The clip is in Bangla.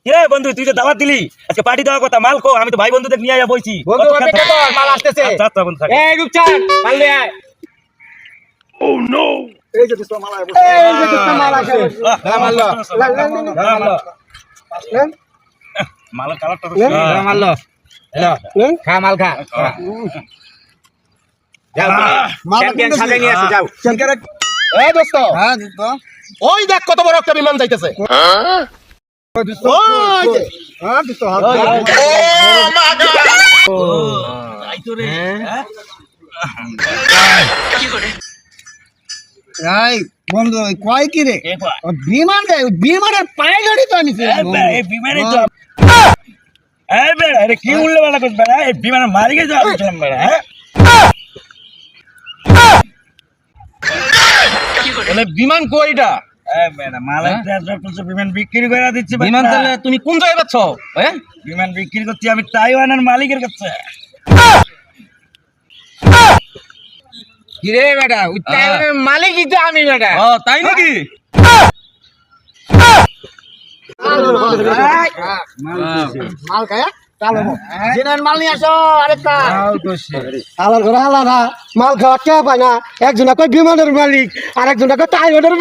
কিরে বন্ধু তুই যে দাওয়াত দিলি আজকে পার্টি দেওয়ার কথা মাল কো আমি তো ভাই বন্ধুদের নিয়ে আয়া বইছি বন্ধু অপেক্ষা কর মাল আসতেছে আচ্ছা আচ্ছা বন্ধু এই রূপচাঁদ মাল নিয়ে আয় ও নো এই যে তো মাল আসে এই যে তো মাল আসে মাল মালের কালারটা মাল খা মাল খা যাও মাল চ্যাম্পিয়ন সাথে নিয়ে আসো যাও চেনকারে এই দোস্ত হ্যাঁ দোস্ত ওই দেখ কত বড় একটা বিমান যাইতেছে ওই দোস্ত হ্যাঁ দোস্ত তাই তো রে এই বন্ধু কয় কি রে এ কয় ও বিমান রে বিমানের পাইলটই তো আনিছে এই বিমানে তো এই বেড়া আরে কি উল্লে বেলা করছ বেড়া এই বিমানে মারি গেছে আমি বেড়া হ্যাঁ বলে বিমান কইটা এই বেড়া মালের ট্রান্সপোর্ট বিমান বিক্রি করে দিচ্ছে বিমান তাহলে তুমি কোন জায়গায় পাচ্ছ হ্যাঁ বিমান বিক্রি করছি আমি তাইওয়ানের মালিকের কাছে কি রে বেটা ওই তাইওয়ানের মালিকই তো আমি বেটা ও তাই নাকি মাল খায়া চালো জেনার মাল নিয়ে আসো আরেকটা হালার ঘরে হালা না মাল খাওয়া কে পায় না একজনা কয় বিমানের মালিক আর একজনা কয় টাইগারের